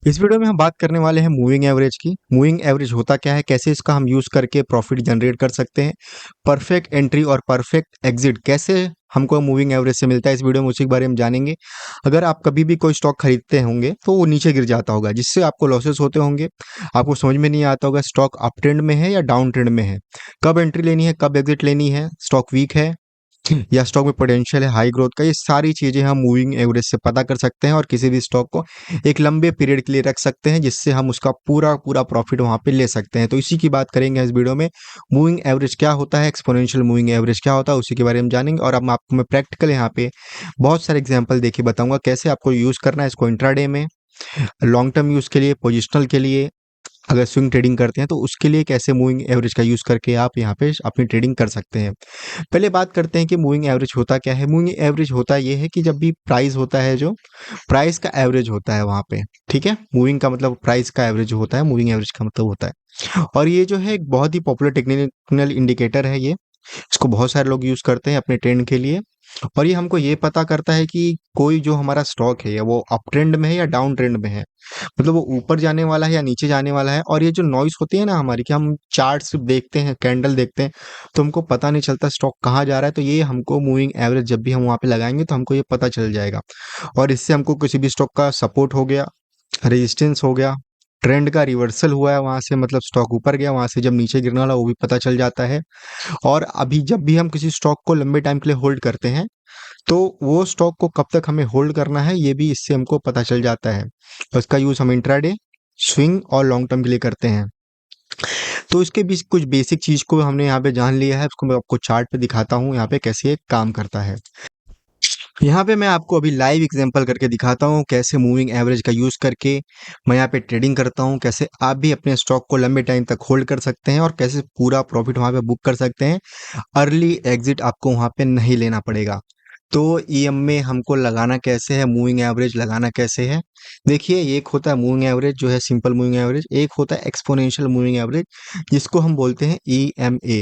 इस वीडियो में हम बात करने वाले हैं मूविंग एवरेज की। मूविंग एवरेज होता क्या है, कैसे इसका हम यूज़ करके प्रॉफिट जनरेट कर सकते हैं, परफेक्ट एंट्री और परफेक्ट एग्जिट कैसे हमको मूविंग एवरेज से मिलता है, इस वीडियो में उसी के बारे में जानेंगे। अगर आप कभी भी कोई स्टॉक खरीदते होंगे तो वो नीचे गिर जाता होगा, जिससे आपको लॉसेस होते होंगे। आपको समझ में नहीं आता होगा स्टॉक अप ट्रेंड में है या डाउन ट्रेंड में है, कब एंट्री लेनी है, कब एग्जिट लेनी है, स्टॉक वीक है या स्टॉक में पोटेंशियल है हाई ग्रोथ का। ये सारी चीज़ें हम मूविंग एवरेज से पता कर सकते हैं और किसी भी स्टॉक को एक लंबे पीरियड के लिए रख सकते हैं, जिससे हम उसका पूरा पूरा प्रॉफिट वहाँ पे ले सकते हैं। तो इसी की बात करेंगे इस वीडियो में। मूविंग एवरेज क्या होता है, एक्सपोनेंशियल मूविंग एवरेज क्या होता है, उसी के बारे में जानेंगे। और अब आपको मैं प्रैक्टिकल यहाँ पे बहुत सारे एग्जाम्पल देके बताऊंगा कैसे आपको यूज़ करना है इसको इंट्राडे में, लॉन्ग टर्म यूज़ के लिए, पोजिशनल के लिए, अगर स्विंग ट्रेडिंग करते हैं तो उसके लिए कैसे मूविंग एवरेज का यूज़ करके आप यहाँ पे अपनी ट्रेडिंग कर सकते हैं। पहले बात करते हैं कि मूविंग एवरेज होता क्या है। मूविंग एवरेज होता ये है कि जब भी प्राइस होता है, जो प्राइस का एवरेज होता है वहाँ पे, ठीक है। मूविंग का मतलब प्राइस का एवरेज होता है, मूविंग एवरेज का मतलब होता है। और ये जो है एक बहुत ही पॉपुलर टेक्निकल इंडिकेटर है ये। इसको बहुत सारे लोग यूज़ करते हैं अपने ट्रेंड के लिए। और ये हमको ये पता करता है कि कोई जो हमारा स्टॉक है या वो अप ट्रेंड में है या डाउन ट्रेंड में है, मतलब वो ऊपर जाने वाला है या नीचे जाने वाला है। और ये जो नॉइस होती है ना हमारी, कि हम चार्ट्स देखते हैं, कैंडल देखते हैं, तो हमको पता नहीं चलता स्टॉक कहाँ जा रहा है। तो ये हमको मूविंग एवरेज जब भी हम वहाँ पे लगाएंगे तो हमको ये पता चल जाएगा। और इससे हमको किसी भी स्टॉक का सपोर्ट हो गया, रेजिस्टेंस हो गया, ट्रेंड का रिवर्सल हुआ है वहाँ से, मतलब स्टॉक ऊपर गया, वहाँ से जब नीचे गिरने वाला वो भी पता चल जाता है। और अभी जब भी हम किसी स्टॉक को लंबे टाइम के लिए होल्ड करते हैं तो वो स्टॉक को कब तक हमें होल्ड करना है ये भी इससे हमको पता चल जाता है। और इसका यूज़ हम इंट्राडे, स्विंग और लॉन्ग टर्म के लिए करते हैं। तो इसके बीच कुछ बेसिक चीज़ को हमने यहाँ पे जान लिया है, उसको मैं आपको चार्ट पे दिखाता हूँ यहाँ पे कैसे ये काम करता है। यहाँ पे मैं आपको अभी लाइव एग्जांपल करके दिखाता हूँ कैसे मूविंग एवरेज का यूज़ करके मैं यहाँ पे ट्रेडिंग करता हूँ, कैसे आप भी अपने स्टॉक को लंबे टाइम तक होल्ड कर सकते हैं और कैसे पूरा प्रॉफिट वहाँ पे बुक कर सकते हैं। अर्ली एग्जिट आपको वहाँ पे नहीं लेना पड़ेगा। तो ईएम में हमको लगाना कैसे है, मूविंग एवरेज लगाना कैसे है, देखिए। एक होता है मूविंग एवरेज जो है सिंपल मूविंग एवरेज, एक होता है एक्सपोनेंशियल मूविंग एवरेज जिसको हम बोलते हैं ईएमए।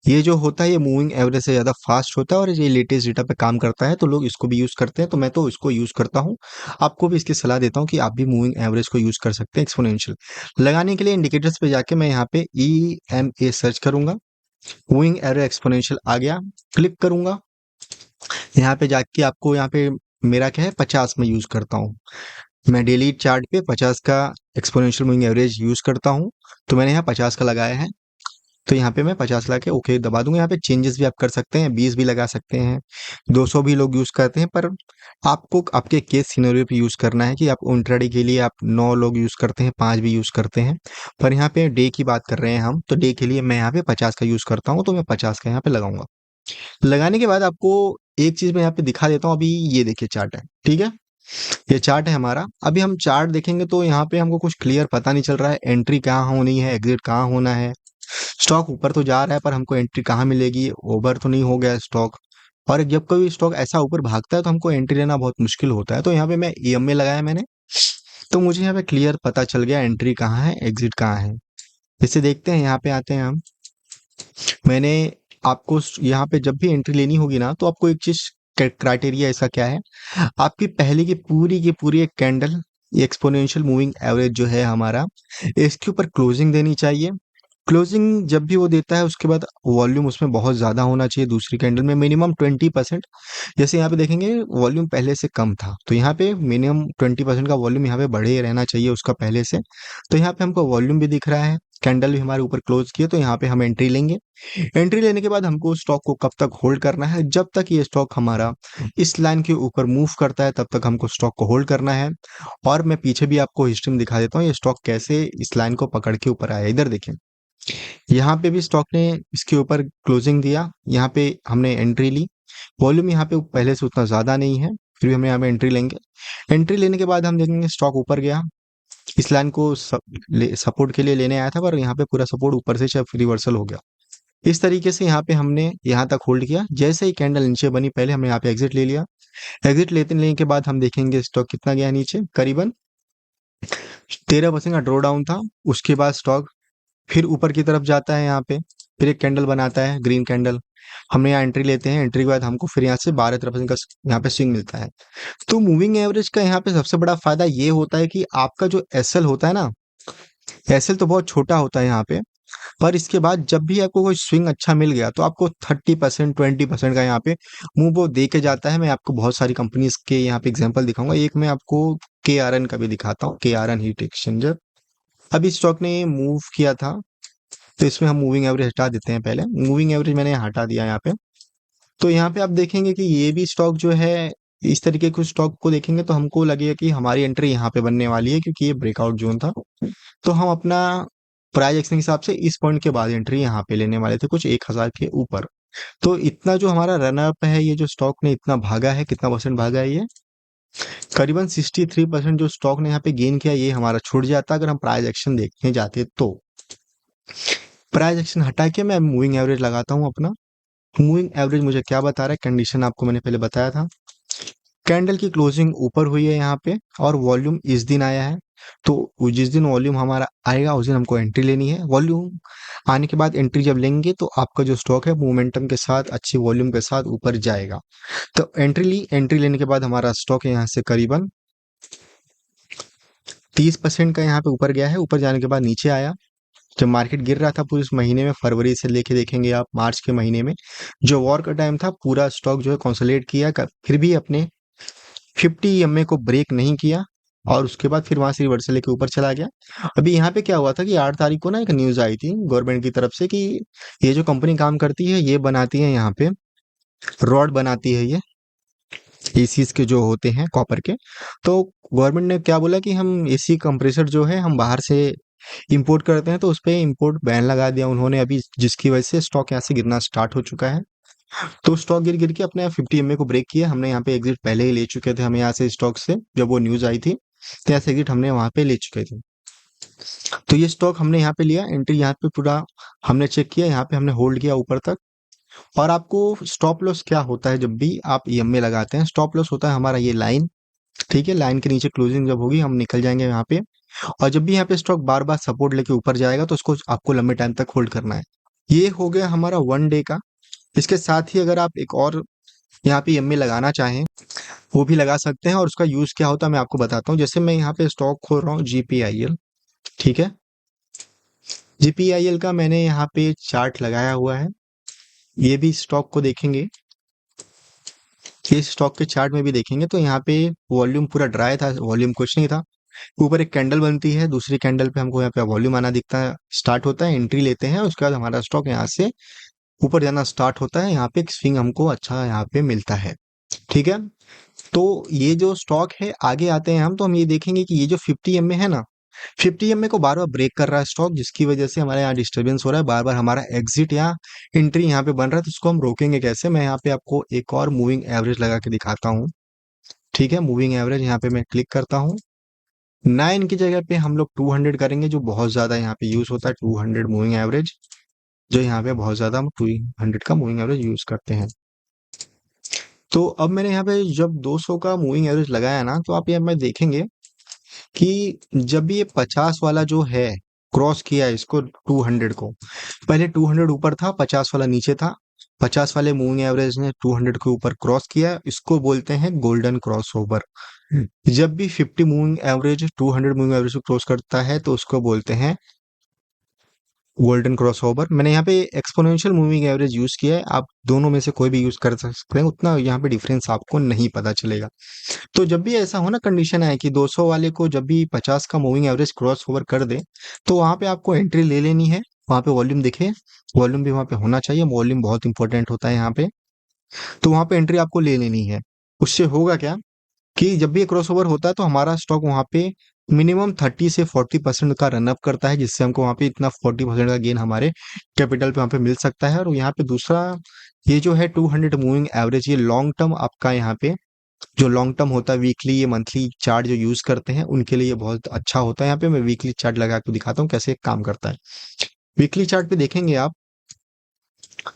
ये जो होता है ये मूविंग एवरेज से ज़्यादा फास्ट होता है और ये लेटेस्ट डेटा पे काम करता है, तो लोग इसको भी यूज़ करते हैं। तो मैं तो इसको यूज़ करता हूँ, आपको भी इसकी सलाह देता हूँ कि आप भी मूविंग एवरेज को यूज़ कर सकते हैं। एक्सपोनेंशियल लगाने के लिए इंडिकेटर्स पे जाके मैं यहाँ पे ईएमए सर्च करूंगा, मूविंग एवरेज एक्सपोनेंशियल आ गया, क्लिक करूंगा। यहाँ पे जाके आपको यहाँ पे मेरा क्या है 50 में यूज़ करता हूँ। मैं डेली चार्ट पे 50 का एक्सपोनेंशियल मूविंग एवरेज यूज़ करता हूँ। तो मैंने यहाँ 50 का लगाया है, तो यहाँ पे मैं 50 लगा के ओके दबा दूंगा। यहाँ पे चेंजेस भी आप कर सकते हैं, 20 भी लगा सकते हैं, 200 भी लोग यूज़ करते हैं। पर आपको आपके केस सिनेरियो पे यूज़ करना है कि आप इंट्राडे के लिए आप 9 लोग यूज़ करते हैं, 5 भी यूज़ करते हैं। पर यहाँ पे डे की बात कर रहे हैं हम, तो डे के लिए मैं यहाँ पे 50 का यूज़ करता हूँ, तो मैं 50 का यहाँ पे लगाऊंगा। लगाने के बाद आपको एक चीज़ मैं यहाँ पे दिखा देता हूँ। अभी ये देखिए चार्ट है, ठीक है। ये चार्ट है हमारा। अभी हम चार्ट देखेंगे तो यहाँ पे हमको कुछ क्लियर पता नहीं चल रहा है, एंट्री कहाँ होनी है, एग्जिट कहाँ होना है। स्टॉक ऊपर तो जा रहा है पर हमको एंट्री कहाँ मिलेगी, ओवर तो नहीं हो गया स्टॉक। और जब कोई स्टॉक ऐसा ऊपर भागता है तो हमको एंट्री लेना बहुत मुश्किल होता है। तो यहाँ पे मैं ईएमए लगाया मैंने, तो मुझे यहाँ पे क्लियर पता चल गया एंट्री कहाँ है, एग्जिट कहाँ है। इसे देखते हैं, यहाँ पे आते हैं हम। मैंने आपको यहाँ पे जब भी एंट्री लेनी होगी ना, तो आपको एक चीज क्राइटेरिया ऐसा क्या है, आपकी पहले की पूरी एक कैंडल एक्सपोनेंशियल मूविंग एवरेज जो है हमारा, इसके ऊपर क्लोजिंग देनी चाहिए। क्लोजिंग जब भी वो देता है उसके बाद वॉल्यूम उसमें बहुत ज़्यादा होना चाहिए, दूसरी कैंडल में मिनिमम 20%। जैसे यहाँ पे देखेंगे वॉल्यूम पहले से कम था, तो यहाँ पे मिनिमम 20% का वॉल्यूम यहाँ पे बढ़े रहना चाहिए उसका पहले से। तो यहाँ पे हमको वॉल्यूम भी दिख रहा है, कैंडल भी हमारे ऊपर क्लोज किए, तो यहाँ पे हम एंट्री लेंगे। एंट्री लेने के बाद हमको स्टॉक को कब तक होल्ड करना है, जब तक ये स्टॉक हमारा इस लाइन के ऊपर मूव करता है तब तक हमको स्टॉक को होल्ड करना है। और मैं पीछे भी आपको हिस्ट्री में दिखा देता हूँ ये स्टॉक कैसे इस लाइन को पकड़ के ऊपर आया। इधर देखें, यहाँ पे भी स्टॉक ने इसके ऊपर क्लोजिंग दिया, यहाँ पे हमने एंट्री ली। वॉल्यूम यहाँ पे पहले से उतना ज़्यादा नहीं है, फिर भी हम यहाँ पे एंट्री लेंगे। एंट्री लेने के बाद हम देखेंगे स्टॉक ऊपर गया, इस लाइन को सपोर्ट के लिए लेने आया था, पर यहाँ पे पूरा सपोर्ट ऊपर से रिवर्सल हो गया। इस तरीके से यहाँ पे हमने यहाँ तक होल्ड किया। जैसे ही कैंडल नीचे बनी, पहले हमने यहाँ पे एग्जिट ले लिया। एग्जिट लेने के बाद हम देखेंगे स्टॉक कितना गया नीचे, करीबन 13% का ड्रॉ डाउन था। उसके बाद स्टॉक फिर ऊपर की तरफ जाता है, यहाँ पे फिर एक कैंडल बनाता है, ग्रीन कैंडल। हमने यहाँ एंट्री लेते हैं, एंट्री के बाद हमको फिर यहाँ से 12-13% का यहाँ पे स्विंग मिलता है। तो मूविंग एवरेज का यहाँ पे सबसे बड़ा फायदा ये होता है कि आपका जो एसएल होता है ना, एसएल तो बहुत छोटा होता है यहाँ पे, पर इसके बाद जब भी आपको कोई स्विंग अच्छा मिल गया तो आपको 30% 20% का यहाँ पे मूव वो दे के जाता है। मैं आपको बहुत सारी कंपनीज के यहाँ पे एग्जांपल दिखाऊंगा। एक मैं आपको KRN का भी दिखाता हूँ, KRN हीट एक्सचेंजर। अभी स्टॉक ने मूव किया था, तो इसमें हम मूविंग एवरेज हटा देते हैं। पहले मूविंग एवरेज मैंने हटा दिया यहाँ पे। तो यहाँ पे आप देखेंगे कि ये भी स्टॉक जो है, इस तरीके के स्टॉक को देखेंगे तो हमको लगेगा कि हमारी एंट्री यहाँ पे बनने वाली है, क्योंकि ये ब्रेकआउट जोन था। तो हम अपना प्राइस एक्शन के हिसाब से इस पॉइंट के बाद एंट्री यहाँ पे लेने वाले थे, कुछ 1000 के ऊपर। तो इतना जो हमारा रनअप है, ये जो स्टॉक ने इतना भागा है, कितना परसेंट भागा है, ये करीबन 63% जो स्टॉक ने यहाँ पे गेन किया, ये हमारा छूट जाता अगर हम प्राइस एक्शन देखने जाते। तो प्राइस एक्शन हटा के मैं मूविंग एवरेज लगाता हूँ अपना। मूविंग एवरेज मुझे क्या बता रहा है, कंडीशन आपको मैंने पहले बताया था। कैंडल की क्लोजिंग ऊपर हुई है यहाँ पे, और वॉल्यूम इस दिन आया है। तो जिस दिन वॉल्यूम हमारा आएगा उस दिन हमको एंट्री लेनी है। वॉल्यूम आने के बाद एंट्री जब लेंगे तो आपका जो स्टॉक है मोमेंटम के साथ, अच्छी वॉल्यूम के साथ ऊपर जाएगा। तो एंट्री ली, एंट्री लेने के बाद हमारा स्टॉक है यहाँ से करीबन 30% का यहाँ पे ऊपर गया है। ऊपर जाने के बाद नीचे आया। जब मार्केट गिर रहा था पूरे इस महीने में, फरवरी से लेके देखेंगे आप मार्च के महीने में, जो वॉर का टाइम था, पूरा स्टॉक जो है कंसोलिडेट किया, फिर भी अपने 50 EMA को ब्रेक नहीं किया, और उसके बाद फिर वहां से रिवर्सल लेके ऊपर चला गया। अभी यहाँ पे क्या हुआ था कि 8 तारीख को ना एक न्यूज आई थी गवर्नमेंट की तरफ से कि ये जो कंपनी काम करती है, ये बनाती है यहाँ पे रॉड बनाती है, ये एसीज के जो होते हैं कॉपर के। तो गवर्नमेंट ने क्या बोला कि हम एसी कंप्रेसर जो है हम बाहर से इंपोर्ट करते हैं, तो उस पे इंपोर्ट बैन लगा दिया उन्होंने अभी, जिसकी वजह से स्टॉक यहाँ से गिरना स्टार्ट हो चुका है। तो स्टॉक गिर गिर के अपने 50 EMA को ब्रेक किया। हमने यहाँ पे एग्जिट पहले ही ले चुके थे, हमें यहाँ से स्टॉक से जब वो न्यूज आई थी, तो यहाँ से एग्जिट हमने वहाँ पे ले चुके थे। तो ये स्टॉक हमने यहाँ पे लिया, एंट्री यहाँ पे पूरा हमने चेक किया, यहाँ पे हमने होल्ड किया ऊपर तक। और आपको स्टॉप लॉस क्या होता है जब भी आप EMA लगाते हैं, स्टॉप लॉस होता है हमारा ये लाइन। ठीक है, लाइन के नीचे क्लोजिंग जब होगी हम निकल जाएंगे यहाँ पे। और जब भी यहाँ पे स्टॉक बार बार सपोर्ट लेके ऊपर जाएगा तो उसको आपको लंबे टाइम तक होल्ड करना है। ये हो गया हमारा 1 डे का। इसके साथ ही अगर आप एक और यहाँ पे EMA लगाना चाहें वो भी लगा सकते हैं, और उसका यूज क्या होता है मैं आपको बताता हूँ। जैसे मैं यहाँ पे स्टॉक खोल रहा हूँ GPIL, ठीक है, GPIL का मैंने यहाँ पे चार्ट लगाया हुआ है। ये भी स्टॉक को देखेंगे, इस स्टॉक के चार्ट में भी देखेंगे तो यहाँ पे वॉल्यूम पूरा ड्राई था, वॉल्यूम कुछ नहीं था। ऊपर एक कैंडल बनती है, दूसरी कैंडल पे हमको यहाँ पे वॉल्यूम आना दिखता है, स्टार्ट होता है, एंट्री लेते हैं, उसके बाद हमारा स्टॉक यहाँ से ऊपर जाना स्टार्ट होता है। यहाँ पे एक स्विंग हमको अच्छा यहाँ पे मिलता है। ठीक है, तो ये जो स्टॉक है, आगे आते हैं हम तो हम ये देखेंगे कि ये जो 50 EMA है ना, 50 EMA को बार बार ब्रेक कर रहा है स्टॉक, जिसकी वजह से हमारे यहाँ डिस्टर्बेंस हो रहा है, बार बार हमारा एग्जिट या एंट्री यहाँ पे बन रहा है। तो इसको हम रोकेंगे कैसे, मैं यहाँ पे आपको एक और मूविंग एवरेज लगा के दिखाता हूँ। ठीक है, मूविंग एवरेज यहाँ पे मैं क्लिक करता हूँ। 9 की जगह पे हम लोग 200 करेंगे, जो बहुत ज्यादा यहाँ पे यूज होता है, 200 मूविंग एवरेज, जो यहाँ पे बहुत ज्यादा हम 200 का मूविंग एवरेज यूज करते हैं। तो अब मैंने यहाँ पे जब 200 का मूविंग एवरेज लगाया ना, तो आप यहाँ में देखेंगे कि जब भी ये 50 वाला जो है क्रॉस किया है इसको, 200 को, पहले 200 ऊपर था, 50 वाला नीचे था, 50 वाले मूविंग एवरेज ने 200 के ऊपर क्रॉस किया, इसको बोलते हैं गोल्डन क्रॉस ओवर। जब भी 50 मूविंग एवरेज 200 मूविंग एवरेज को क्रॉस करता है तो उसको बोलते हैं गोल्डन क्रॉस ओवर। मैंने यहाँ पे एक्सपोनेंशियल मूविंग एवरेज यूज किया है, आप दोनों में से कोई भी यूज कर सकते हैं, उतना यहाँ पे डिफरेंस आपको नहीं पता चलेगा। तो जब भी ऐसा हो ना, कंडीशन है कि 200 वाले को जब भी 50 का मूविंग एवरेज क्रॉस ओवर कर दे, तो वहां पे आपको एंट्री ले लेनी है। वहां पे वॉल्यूम दिखे, वॉल्यूम भी वहां पे होना चाहिए, वॉल्यूम बहुत इंपॉर्टेंट होता है यहाँ पे। तो वहां पे एंट्री आपको ले लेनी है। उससे होगा क्या कि जब भी क्रॉस ओवर होता है तो हमारा स्टॉक वहां पे मिनिमम 30 से 40% का रनअप करता है, जिससे हमको वहां पे इतना 40% का गेन हमारे कैपिटल पे वहां पे मिल सकता है। और यहाँ पे दूसरा, ये जो है 200 मूविंग एवरेज, ये लॉन्ग टर्म आपका यहाँ पे जो लॉन्ग टर्म होता है, वीकली ये मंथली चार्ट जो यूज करते हैं उनके लिए ये बहुत अच्छा होता है। यहाँ पे मैं वीकली चार्ट लगा के दिखाता हूँ कैसे काम करता है। वीकली चार्ट पे देखेंगे आप,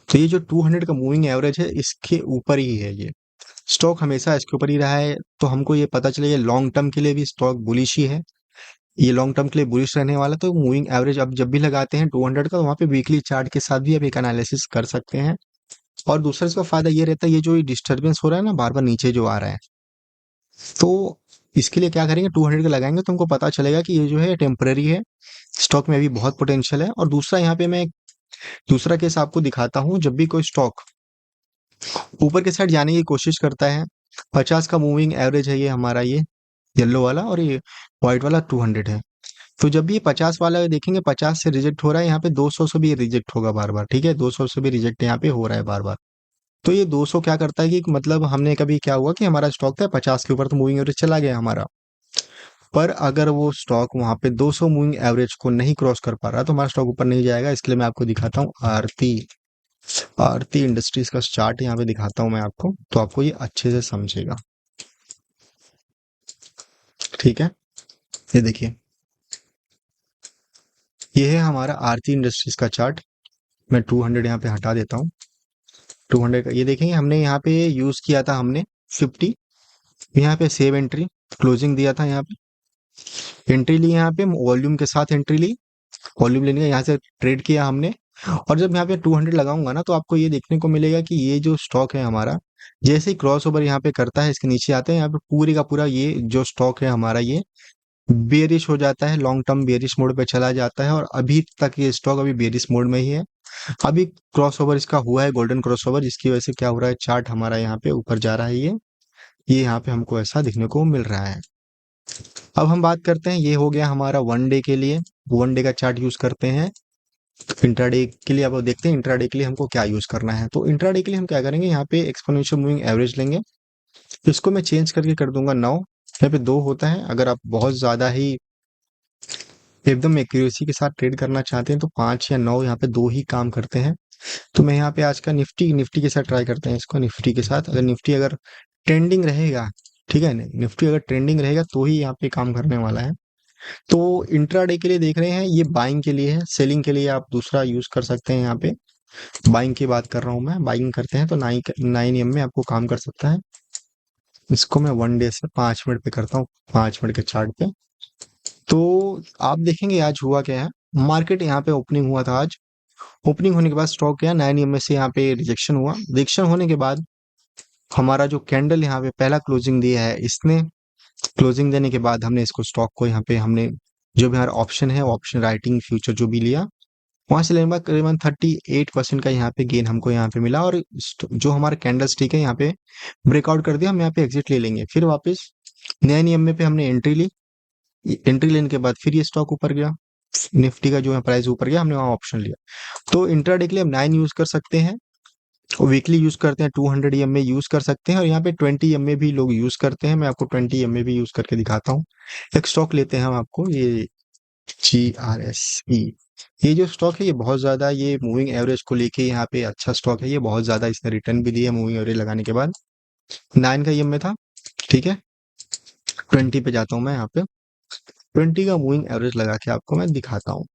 तो ये जो 200 का मूविंग एवरेज है इसके ऊपर ही है, ये स्टॉक हमेशा इसके ऊपर ही रहा है। तो हमको ये पता चले ये लॉन्ग टर्म के लिए भी स्टॉक बुलिश ही है, ये लॉन्ग टर्म के लिए बुलिश रहने वाला। तो मूविंग एवरेज अब जब भी लगाते हैं 200 का, तो वहाँ पे वीकली चार्ट के साथ भी आप एक एनालिसिस कर सकते हैं। और दूसरा इसका फायदा ये रहता है, ये जो डिस्टर्बेंस हो रहा है ना बार बार नीचे जो आ रहा है, तो इसके लिए क्या करेंगे, 200 का लगाएंगे तो हमको पता चलेगा कि ये जो है टेम्पररी है, स्टॉक में अभी बहुत पोटेंशियल है। और दूसरा यहाँ पे मैं दूसरा केस आपको दिखाता हूँ, जब भी कोई स्टॉक ऊपर के साइड जाने की कोशिश करता है, 50 का मूविंग एवरेज है ये हमारा, ये येलो वाला, और ये व्हाइट वाला 200 है। तो जब भी ये 50 वाला देखेंगे 50 से रिजेक्ट हो रहा है, यहाँ पे 200 से भी रिजेक्ट होगा बार बार, ठीक है, 200 से भी रिजेक्ट यहाँ पे हो रहा है बार बार। तो ये 200 क्या करता है कि मतलब हमने कभी क्या हुआ कि हमारा स्टॉक था 50 के ऊपर, तो मूविंग एवरेज चला गया हमारा, पर अगर वो स्टॉक वहां पे 200 मूविंग एवरेज को नहीं क्रॉस कर पा रहा तो हमारा स्टॉक ऊपर नहीं जाएगा। इसके लिए मैं आपको दिखाता हूँ आरती आरती इंडस्ट्रीज का चार्ट यहाँ पे दिखाता हूँ मैं आपको, तो आपको ये अच्छे से समझेगा। ठीक है, ये देखिए, ये है हमारा आरती इंडस्ट्रीज का चार्ट। मैं 200 यहाँ पे हटा देता हूँ। 200 का ये देखेंगे, हमने यहाँ पे यूज किया था हमने 50, यहाँ पे सेव एंट्री, क्लोजिंग दिया था, यहाँ पे एंट्री ली, यहाँ पे वॉल्यूम के साथ एंट्री ली, वॉल्यूम लेने का यहाँ से ट्रेड किया हमने। और जब यहाँ पे 200 लगाऊंगा ना, तो आपको ये देखने को मिलेगा कि ये जो स्टॉक है हमारा, जैसे ही क्रॉस ओवर यहाँ पे करता है, इसके नीचे आता है, यहाँ पे पूरी का पूरा ये जो स्टॉक है हमारा, ये बेरिश हो जाता है, लॉन्ग टर्म बेरिश मोड पे चला जाता है। और अभी तक ये स्टॉक अभी बेरिश मोड में ही है। अभी क्रॉस ओवर इसका हुआ है, गोल्डन क्रॉस ओवर, जिसकी वजह से क्या हो रहा है, चार्ट हमारा यहाँ पे ऊपर जा रहा है, ये यहाँ पे हमको ऐसा दिखने को मिल रहा है। अब हम बात करते हैं, ये हो गया हमारा वन डे के लिए, वन डे का चार्ट यूज करते हैं। इंट्राडे के लिए अब देखते हैं इंट्राडे के लिए हमको क्या यूज करना है। तो इंट्राडे के लिए हम क्या करेंगे, यहाँ पे एक्सपोनेंशियल मूविंग एवरेज लेंगे, इसको मैं चेंज करके कर दूंगा 9, यहाँ पे 2 होता है। अगर आप बहुत ज्यादा ही एकदम एक्यूरेसी के साथ ट्रेड करना चाहते हैं तो 5 या 9, यहाँ पे 2 ही काम करते हैं। तो मैं यहाँ पे आज का निफ्टी निफ्टी के साथ ट्राई करते हैं इसको, निफ्टी के साथ, अगर निफ्टी अगर ट्रेंडिंग रहेगा, ठीक है, निफ्टी अगर ट्रेंडिंग रहेगा तो ही यहाँ पे काम करने वाला है। तो इंट्राडे के लिए देख रहे हैं, ये बाइंग के लिए है, सेलिंग के लिए आप दूसरा यूज कर सकते हैं। यहाँ पे बाइंग की बात कर रहा हूँ मैं, बाइंग करते हैं तो 9 एम में आपको काम कर सकता है। इसको मैं वन डे से 5 मिनट पे करता हूँ, 5 मिनट के चार्ट पे। तो आप देखेंगे आज हुआ क्या है, मार्केट यहाँ पे ओपनिंग हुआ था आज, ओपनिंग होने के बाद स्टॉक गया 9 एम में से यहाँ पे रिजेक्शन हुआ, रिजेक्शन होने के बाद हमारा जो कैंडल यहाँ पे पहला क्लोजिंग दिया है, इसने क्लोजिंग देने के बाद हमने इसको स्टॉक को यहाँ पे हमने जो भी हमारा ऑप्शन है, ऑप्शन राइटिंग फ्यूचर जो भी लिया, वहां से लेने के बाद करीबन 38% का यहाँ पे गेन हमको यहाँ पे मिला। और जो हमारा कैंडल स्टिक है यहाँ पे ब्रेकआउट कर दिया, हम यहाँ पे एग्जिट ले लेंगे। फिर वापस 9 EMA पे हमने एंट्री ली, एंट्री लेने के बाद फिर ये स्टॉक ऊपर गया, निफ्टी का जो है प्राइस ऊपर गया, हमने वहाँ ऑप्शन लिया। तो इंट्राडे के लिए हम 9 यूज कर सकते हैं, वीकली यूज करते हैं, 200 EMA यूज कर सकते हैं, और यहाँ पे 20 EMA भी लोग यूज करते हैं। मैं आपको 20 EMA भी यूज करके दिखाता हूँ। एक स्टॉक लेते हैं हम आपको, ये GRSE, ये जो स्टॉक है ये बहुत ज्यादा, ये मूविंग एवरेज को लेके यहाँ पे अच्छा स्टॉक है, ये बहुत ज्यादा इसने रिटर्न भी दिया मूविंग एवरेज लगाने के बाद। 9 का EMA था, ठीक है, 20 पे जाता हूँ मैं, यहाँ पे 20 का मूविंग एवरेज लगा के आपको मैं दिखाता हूँ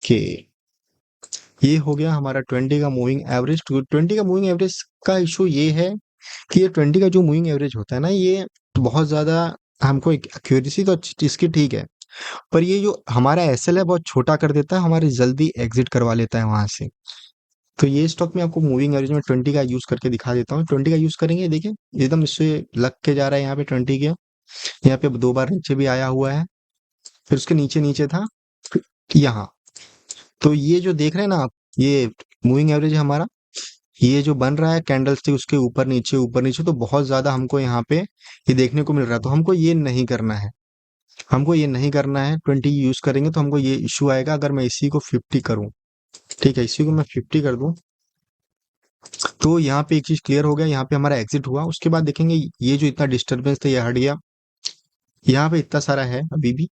कि ये हो गया हमारा 20 का मूविंग एवरेज। 20 का मूविंग एवरेज का इशू ये है कि ये 20 का जो मूविंग एवरेज होता है ना, ये बहुत ज्यादा हमको एक्यूरेसी तो इसकी ठीक है, पर ये जो हमारा एसएल है बहुत छोटा कर देता है, हमारे जल्दी एग्जिट करवा लेता है वहां से। तो ये स्टॉक में आपको मूविंग एवरेज में 20 का यूज करके दिखा देता हूँ। 20 का यूज करेंगे, देखिए एकदम इससे लग के जा रहा है यहाँ पे 20 के, यहाँ पे 2 बार नीचे भी आया हुआ है, फिर उसके नीचे नीचे था, फिर यहाँ। तो ये जो देख रहे हैं ना आप, ये मूविंग एवरेज है हमारा, ये जो बन रहा है कैंडल स्टिक उसके ऊपर नीचे, तो बहुत ज्यादा हमको यहाँ पे ये देखने को मिल रहा है। तो हमको ये नहीं करना है, हमको ये नहीं करना है। 20 यूज करेंगे तो हमको ये इश्यू आएगा। अगर मैं इसी को 50 करूं, ठीक है, इसी को मैं 50 कर दूं, तो यहाँ पे एक चीज क्लियर हो गया, यहाँ पे हमारा एग्जिट हुआ। उसके बाद देखेंगे ये जो इतना डिस्टर्बेंस था ये हट गया, यहाँ पे इतना सारा है अभी भी,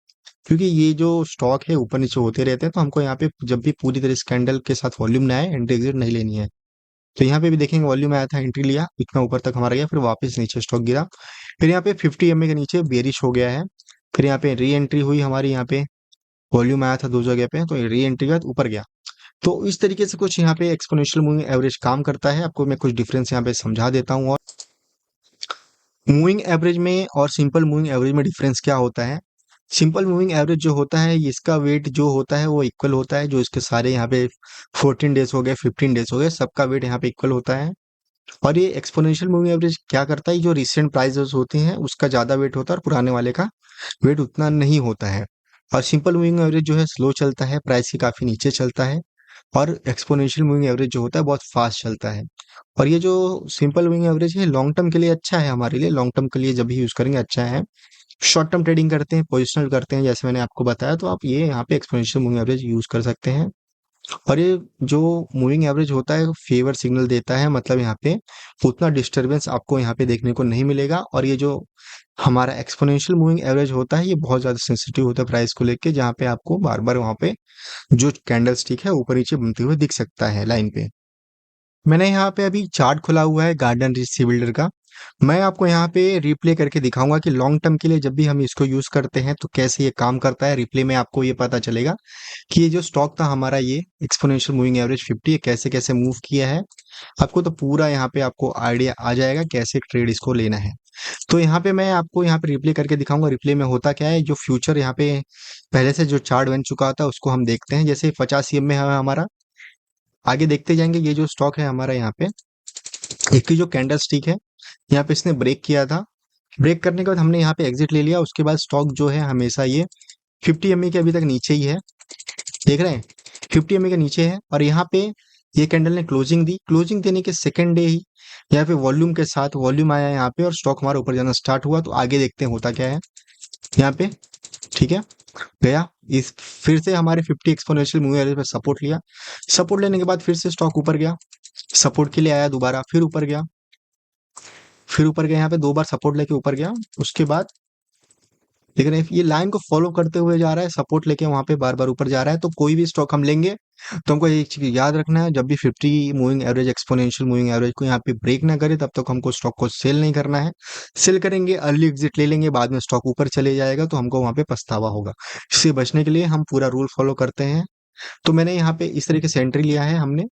क्योंकि ये जो स्टॉक है ऊपर नीचे होते रहते हैं। तो हमको यहाँ पे जब भी पूरी तरह कैंडल के साथ वॉल्यूम ना आए, एंट्री एग्जिट नहीं लेनी है। तो यहाँ पे भी देखेंगे वॉल्यूम आया था, एंट्री लिया, इतना ऊपर तक हमारा गया, फिर वापस नीचे स्टॉक गिरा, फिर यहाँ पे 50 EMA के नीचे बेरिश हो गया है, फिर यहाँ पे री एंट्री हुई हमारी, यहाँ पे वॉल्यूम आया था 2 जगह पे, तो री एंट्री के बाद ऊपर गया। तो इस तरीके से कुछ यहाँ पे एक्सपोनेंशियल मूविंग एवरेज काम करता है। आपको मैं कुछ डिफरेंस यहाँ पे समझा देता हूँ। और मूविंग एवरेज में और सिंपल मूविंग एवरेज में डिफरेंस क्या होता है, सिंपल मूविंग एवरेज जो होता है, इसका वेट जो होता है वो इक्वल होता है, जो इसके सारे यहाँ पे 14 डेज हो गए, 15 डेज हो गए, सबका वेट यहाँ पे इक्वल होता है। और ये एक्सपोनेंशियल मूविंग एवरेज क्या करता है, जो रिसेंट प्राइसेस होते हैं उसका ज़्यादा वेट होता है और पुराने वाले का वेट उतना नहीं होता है। और सिंपल मूविंग एवरेज जो है स्लो चलता है, प्राइस के काफ़ी नीचे चलता है। और एक्सपोनेंशियल मूविंग एवरेज जो होता है बहुत फास्ट चलता है। और ये जो सिंपल मूविंग एवरेज है लॉन्ग टर्म के लिए अच्छा है, हमारे लिए लॉन्ग टर्म के लिए जब भी यूज़ करेंगे अच्छा है। शॉर्ट टर्म ट्रेडिंग करते हैं, पोजिशनल करते हैं, जैसे मैंने आपको बताया, तो आप ये यहाँ पे एक्सपोनेंशियल मूविंग एवरेज यूज़ कर सकते हैं। और ये जो मूविंग एवरेज होता है फेवर सिग्नल देता है, मतलब यहाँ पे उतना डिस्टरबेंस आपको यहाँ पे देखने को नहीं मिलेगा। और ये जो हमारा एक्सपोनेंशियल मूविंग एवरेज होता है ये बहुत ज़्यादा सेंसिटिव होता है प्राइस को लेके, जहाँ पे आपको बार बार वहाँ पे जो कैंडल स्टिक है ऊपर नीचे बनते हुए दिख सकता है लाइन पे। मैंने यहाँ पे अभी चार्ट खुला हुआ है गार्डन रीच बिल्डर का। मैं आपको यहाँ पे रिप्ले करके दिखाऊंगा कि लॉन्ग टर्म के लिए जब भी हम इसको यूज करते हैं तो कैसे ये काम करता है। रिप्ले में आपको ये पता चलेगा कि ये जो स्टॉक था हमारा, ये एक्सपोनेंशियल मूविंग एवरेज 50 कैसे कैसे मूव किया है। आपको तो पूरा यहाँ पे आपको आइडिया आ जाएगा कैसे ट्रेड इसको लेना है। तो यहाँ पे मैं आपको यहाँ पे रिप्ले करके दिखाऊंगा। रिप्ले में होता क्या है, जो फ्यूचर यहाँ पे पहले से जो चार्ट बन चुका था उसको हम देखते हैं। जैसे 50 EM में है हमारा, आगे देखते जाएंगे। ये जो स्टॉक है हमारा, यहाँ पे एक की जो कैंडल स्टिक है, यहाँ पे इसने ब्रेक किया था। ब्रेक करने के बाद हमने यहाँ पे एग्जिट ले लिया। उसके बाद स्टॉक जो है हमेशा ये 50 MA के अभी तक नीचे ही है, देख रहे हैं 50 MA के नीचे है। और यहाँ पे ये कैंडल ने क्लोजिंग दी। क्लोजिंग देने के सेकेंड डे ही यहाँ पे वॉल्यूम के साथ वॉल्यूम आया यहाँ पे और स्टॉक हमारा ऊपर जाना स्टार्ट हुआ। तो आगे देखते हैं होता क्या है यहाँ पे। ठीक है, गया इस फिर से हमारे 50 एक्सपोनेंशियल मूविंग एवरेज पे सपोर्ट लिया। सपोर्ट लेने के बाद फिर से स्टॉक ऊपर गया, सपोर्ट के लिए आया दोबारा, फिर ऊपर गया, फिर ऊपर गया। यहाँ पे 2 बार सपोर्ट लेके ऊपर गया। उसके बाद देख रहे हैं ये लाइन को फॉलो करते हुए जा रहा है, सपोर्ट लेके वहां पे बार बार ऊपर जा रहा है। तो कोई भी स्टॉक हम लेंगे तो हमको एक चीज याद रखना है, जब भी 50 moving average exponential moving average को यहाँ पे ब्रेक ना करे तब तक हमको स्टॉक को सेल नहीं करना है। सेल करेंगे अर्ली एग्जिट ले लेंगे, बाद में स्टॉक ऊपर चले जाएगा तो हमको वहां पे पछतावा होगा। इससे बचने के लिए हम पूरा रूल फॉलो करते हैं। तो मैंने यहाँ पे इस तरीके से एंट्री लिया है हमने।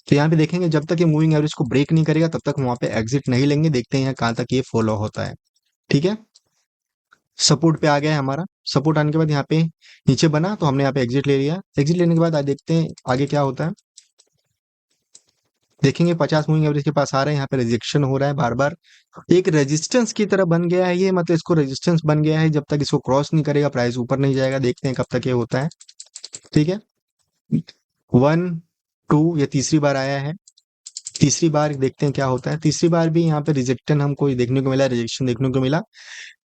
तो यहाँ पे देखेंगे जब तक ये मूविंग एवरेज को ब्रेक नहीं करेगा तब तक वहां पे एग्जिट नहीं लेंगे। देखते हैं यहाँ कहाँ तक ये फॉलो होता है। ठीक है, सपोर्ट पे आ गया है हमारा। सपोर्ट आने के बाद यहाँ पे नीचे बना तो हमने यहाँ पे एग्जिट ले लिया। एग्जिट लेने के बाद आज देखते हैं आगे क्या होता है। देखेंगे 50 मूविंग एवरेज के पास आ रहे हैं, यहाँ पे रिजेक्शन हो रहा है बार बार। एक रेजिस्टेंस की तरह बन गया है ये, मतलब इसको रेजिस्टेंस बन गया है। जब तक इसको क्रॉस नहीं करेगा प्राइस ऊपर नहीं जाएगा। देखते हैं कब तक ये होता है। ठीक है, 1 2 ये तीसरी बार आया है। तीसरी बार देखते हैं क्या होता है। तीसरी बार भी यहाँ पे रिजेक्शन हमको देखने को मिला, रिजेक्शन देखने को मिला।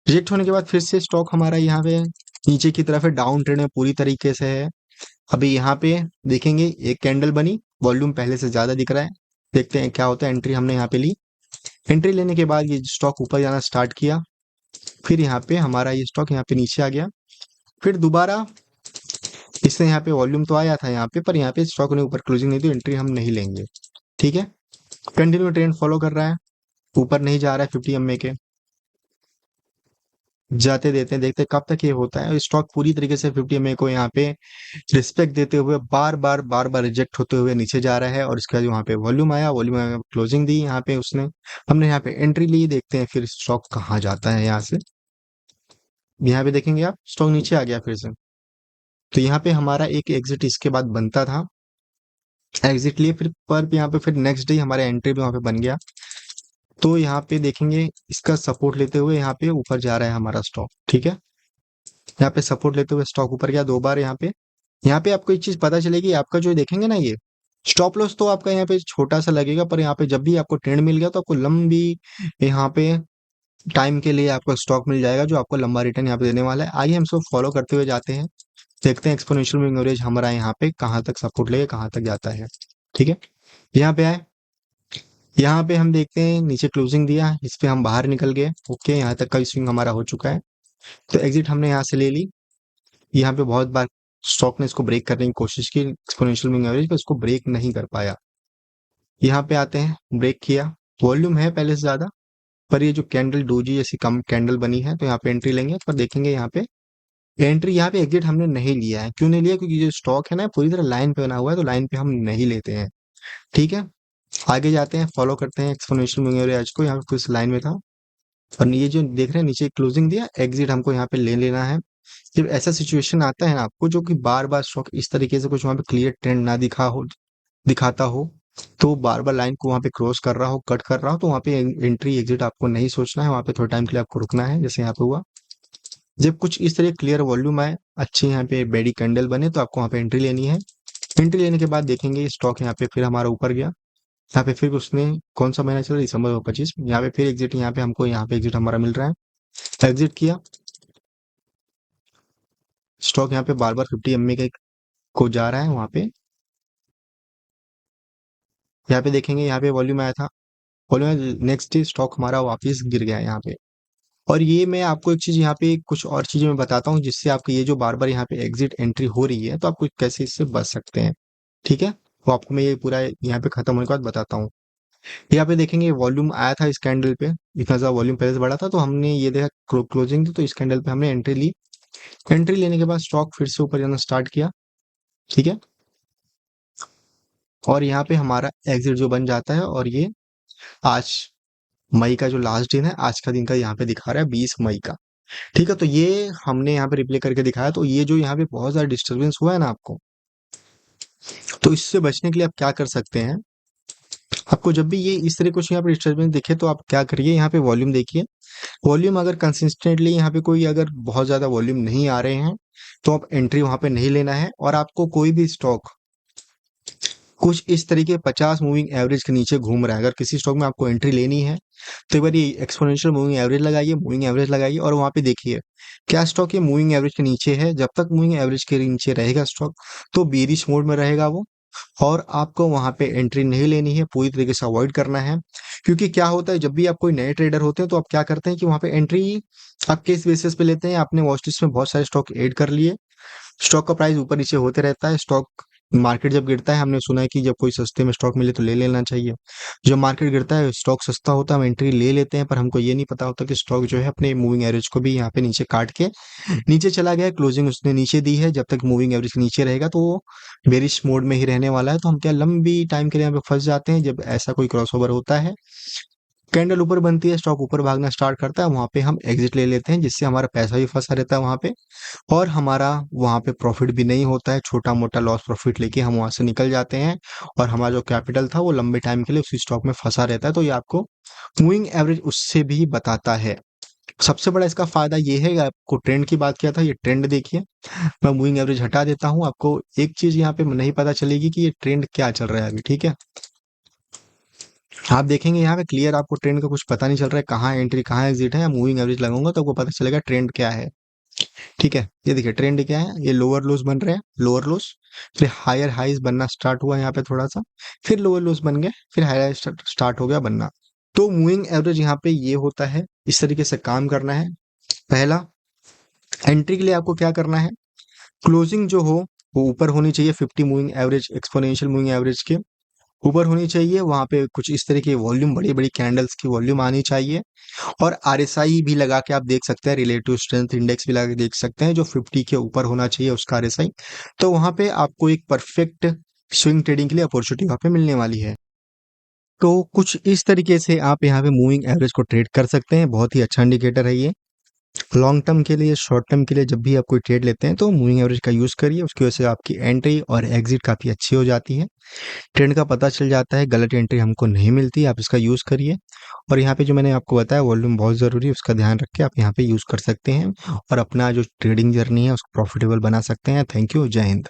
रिजेक्ट होने के बाद फिर से स्टॉक हमारा यहाँ पे नीचे की तरफ है, डाउन ट्रेंड में पूरी तरीके से है। अभी यहाँ पे देखेंगे एक कैंडल बनी, वॉल्यूम पहले से ज्यादा दिख रहा है। देखते हैं क्या होता है। एंट्री हमने यहाँ पे ली। एंट्री लेने के बाद ये स्टॉक ऊपर जाना स्टार्ट किया। फिर यहाँ पे हमारा ये स्टॉक यहाँ पे नीचे आ गया। फिर दोबारा इसने यहाँ पे वॉल्यूम तो आया था यहाँ पे, पर यहाँ पे स्टॉक ने ऊपर क्लोजिंग नहीं दी, एंट्री हम नहीं लेंगे। ठीक है, कंटिन्यू ट्रेंड फॉलो कर रहा है, ऊपर नहीं जा रहा है 50 MA के। जाते देते हैं, देखते हैं कब तक ये होता है। स्टॉक पूरी तरीके से 50 MA को यहाँ पे रिस्पेक्ट देते हुए बार बार रिजेक्ट होते हुए नीचे जा रहा है। और इसके बाद वहाँ पे वॉल्यूम आया, वॉल्यूम आया, क्लोजिंग दी यहाँ पे उसने, हमने यहाँ पे एंट्री ली। देखते हैं फिर स्टॉक कहाँ जाता है यहाँ से। यहाँ पे देखेंगे आप स्टॉक नीचे आ गया फिर से। तो यहाँ पे हमारा एक एग्जिट इसके बाद बनता था, एग्जिट लिए फिर पर यहाँ पे फिर नेक्स्ट डे हमारा एंट्री भी वहाँ पे बन गया। तो यहाँ पे देखेंगे इसका सपोर्ट लेते हुए यहाँ पे ऊपर जा रहा है हमारा स्टॉक। ठीक है, यहाँ पे सपोर्ट लेते हुए स्टॉक ऊपर गया 2 बार। यहाँ पे आपको एक चीज पता चलेगी, आपका जो देखेंगे ना ये स्टॉप लॉस तो आपका यहाँ पे छोटा सा लगेगा, पर यहाँ पे जब भी आपको ट्रेंड मिल गया तो आपको लंबी यहाँ पे टाइम के लिए आपको स्टॉक मिल जाएगा जो आपको लंबा रिटर्न यहाँ पे देने वाला है। आइए हम सब फॉलो करते हुए जाते हैं, देखते हैं एक्सपोनेंशियल मूविंग एवरेज हमारा यहाँ पे कहाँ तक सपोर्ट लेके कहाँ तक जाता है। ठीक है, यहाँ पे आए, यहाँ पे हम देखते हैं नीचे क्लोजिंग दिया, इस पे हम बाहर निकल गए। ओके, यहाँ तक का स्विंग हमारा हो चुका है। तो एग्जिट हमने यहाँ से ले ली। यहाँ पे बहुत बार स्टॉक ने इसको ब्रेक करने की कोशिश की एक्सपोनेंशियल मूविंग एवरेज पर, इसको ब्रेक नहीं कर पाया। यहाँ पे आते हैं, ब्रेक किया, वॉल्यूम है पहले से ज्यादा, पर ये जो कैंडल डोजी जैसी कम कैंडल बनी है तो यहाँ पे एंट्री लेंगे। पर देखेंगे यहाँ पे एंट्री, यहाँ पे एग्जिट हमने नहीं लिया है। क्यों नहीं लिया? क्योंकि जो स्टॉक है ना पूरी तरह लाइन पे बना हुआ है, तो लाइन पे हम नहीं लेते हैं। ठीक है, आगे जाते हैं, फॉलो करते हैं एक्सपोनेंशियल मूविंग एवरेज को। यहाँ पे कुछ लाइन में था और ये जो देख रहे हैं नीचे क्लोजिंग दिया, एग्जिट हमको यहाँ पे ले लेना है। जब ऐसा सिचुएशन आता है ना आपको, जो कि बार बार स्टॉक इस तरीके से कुछ वहां पे क्लियर ट्रेंड ना दिखाता हो, तो बार बार लाइन को वहाँ पे क्रॉस कर रहा हो, कट कर रहा हो, तो वहाँ पे एंट्री एग्जिट आपको नहीं सोचना है, वहाँ पे थोड़ा टाइम के लिए आपको रुकना है, जैसे यहाँ पे हुआ। जब कुछ इस तरह क्लियर वॉल्यूम आए, अच्छी यहाँ पे बेडी कैंडल बने, तो आपको वहाँ पे एंट्री लेनी है। एंट्री लेने के बाद देखेंगे स्टॉक यहाँ पे फिर हमारा ऊपर गया, यहाँ पे फिर उसने कौन सा महीना चल रहा है, दिसंबर 25, यहाँ पे फिर एग्जिट, यहाँ पे हमको यहाँ पे एग्जिट हमारा मिल रहा है। एग्जिट किया स्टॉक, यहाँ पे बार बार 50 MA को जा रहा है, वहाँ पे यहाँ पे देखेंगे, यहाँ पे वॉल्यूम आया था, वॉल्यूम नेक्स्ट डे स्टॉक हमारा वापस गिर गया है यहाँ पे। और ये मैं आपको एक चीज यहाँ पे कुछ और चीजें मैं बताता हूँ, जिससे आपको ये जो बार बार यहाँ पे एग्जिट एंट्री हो रही है, तो आपको कैसे इससे बच सकते हैं। ठीक है, तो आपको मैं ये पूरा यहाँ पे खत्म होने के बाद बताता हूँ। यहाँ पे देखेंगे वॉल्यूम आया था इस कैंडल पे, इतना ज्यादा वॉल्यूम पहले से बढ़ा था, तो हमने ये देखा क्लोजिंग थी, तो इस कैंडल पे हमने एंट्री ली। एंट्री लेने के बाद स्टॉक फिर से ऊपर जाना स्टार्ट किया। ठीक है, और यहाँ पे हमारा एग्जिट जो बन जाता है, और ये आज मई का जो लास्ट दिन है, आज का दिन का यहाँ पे दिखा रहा है 20 मई का। ठीक है, तो ये हमने यहाँ पे रिप्ले करके दिखाया। तो ये जो यहाँ पे बहुत ज़्यादा डिस्टरबेंस हुआ है ना आपको, तो इससे बचने के लिए आप क्या कर सकते हैं, आपको जब भी ये इस तरह कुछ यहाँ पे डिस्टरबेंस दिखे, तो आप क्या करिए, यहाँ पे वॉल्यूम देखिए। वॉल्यूम अगर कंसिस्टेंटली यहाँ पे कोई अगर बहुत ज़्यादा वॉल्यूम नहीं आ रहे हैं, तो आप एंट्री वहाँ पे नहीं लेना है। और आपको कोई भी स्टॉक कुछ इस तरीके 50 मूविंग एवरेज के नीचे घूम रहा है, अगर किसी स्टॉक में आपको एंट्री लेनी है, तो एक बार ये एक्सपोनेंशियल मूविंग एवरेज लगाइए, मूविंग एवरेज लगाइए, और वहाँ पे देखिए क्या स्टॉक ये मूविंग एवरेज के नीचे है। जब तक मूविंग एवरेज के नीचे रहेगा स्टॉक, तो बेरिश मोड में रहेगा वो, और आपको वहाँ पे एंट्री नहीं लेनी है, पूरी तरीके से अवॉइड करना है। क्योंकि क्या होता है, जब भी आप कोई नए ट्रेडर होते हैं, तो आप क्या करते हैं कि वहाँ पे एंट्री आप किस बेसिस पे लेते हैं, आपने वॉच लिस्ट में बहुत सारे स्टॉक ऐड कर लिए, स्टॉक का प्राइस ऊपर नीचे होते रहता है, स्टॉक मार्केट जब गिरता है, हमने सुना है कि जब कोई सस्ते में स्टॉक मिले तो ले लेना चाहिए। जब मार्केट गिरता है, स्टॉक सस्ता होता है, हम एंट्री ले लेते हैं, पर हमको ये नहीं पता होता कि स्टॉक जो है अपने मूविंग एवरेज को भी यहाँ पे नीचे काट के नीचे चला गया है, क्लोजिंग उसने नीचे दी है। जब तक मूविंग एवरेज के नीचे रहेगा, तो वो बेरिश मोड में ही रहने वाला है। तो हम क्या लंबी टाइम के लिए यहाँ पे फंस जाते हैं, जब ऐसा कोई क्रॉसओवर होता है, कैंडल ऊपर बनती है, स्टॉक ऊपर भागना स्टार्ट करता है, वहां पे हम एग्जिट ले लेते हैं, जिससे हमारा पैसा भी फंसा रहता है वहां पे, और हमारा वहाँ पे प्रॉफिट भी नहीं होता है, छोटा-मोटा लॉस प्रॉफिट लेके हम वहाँ से निकल जाते हैं, और हमारा जो कैपिटल था वो लंबे टाइम के लिए उसी स्टॉक में फँसा रहता है। तो ये आपको मूविंग एवरेज उससे भी बताता है। सबसे बड़ा इसका फ़ायदा ये है, आपको ट्रेंड की बात किया था, ये ट्रेंड देखिए। मैं मूविंग एवरेज हटा देता हूँ, आपको एक चीज़ यहाँ पे नहीं पता चलेगी कि ये ट्रेंड क्या चल रहा है अभी, ठीक है? आप देखेंगे यहाँ पे क्लियर आपको ट्रेंड का कुछ पता नहीं चल रहा है, कहाँ एंट्री, कहाँ एग्ज़िट है, या मूविंग एवरेज लगाऊँगा तो आपको पता चलेगा ट्रेंड क्या है। ठीक है, ये देखिए ट्रेंड क्या है, ये लोअर लोज बन रहे हैं, लोअर लोज, फिर हायर हाइज बनना स्टार्ट हुआ यहाँ पे थोड़ा सा, फिर लोअर लोज बन गए, फिर हायर स्टार्ट हो गया बनना। तो मूविंग एवरेज यहाँ पे ये होता है, इस तरीके से काम करना है। पहला, एंट्री के लिए आपको क्या करना है, क्लोजिंग जो हो वो ऊपर होनी चाहिए, 50 moving average exponential moving average के ऊपर होनी चाहिए। वहां पे कुछ इस तरह की वॉल्यूम, बड़ी बड़ी कैंडल्स की वॉल्यूम आनी चाहिए। और आरएसआई भी लगा के आप देख सकते हैं, रिलेटिव स्ट्रेंथ इंडेक्स भी लगा के देख सकते हैं, जो 50 के ऊपर होना चाहिए उसका आरएसआई। तो वहां पे आपको एक परफेक्ट स्विंग ट्रेडिंग के लिए अपॉर्चुनिटी वहां पे मिलने वाली है। तो कुछ इस तरीके से आप यहाँ पे मूविंग एवरेज को ट्रेड कर सकते हैं, बहुत ही अच्छा इंडिकेटर है ये। लॉन्ग टर्म के लिए, शॉर्ट टर्म के लिए जब भी आप कोई ट्रेड लेते हैं, तो मूविंग एवरेज का यूज़ करिए, उसकी वजह से आपकी एंट्री और एग्जिट काफ़ी अच्छी हो जाती है। ट्रेंड का पता चल जाता है, गलत एंट्री हमको नहीं मिलती, आप इसका यूज़ करिए। और यहाँ पे जो मैंने आपको बताया वॉल्यूम बहुत ज़रूरी है, उसका ध्यान रख के आप यहाँ पे यूज़ कर सकते हैं, और अपना जो ट्रेडिंग जर्नी है उसको प्रॉफिटेबल बना सकते हैं। थैंक यू, जय हिंद।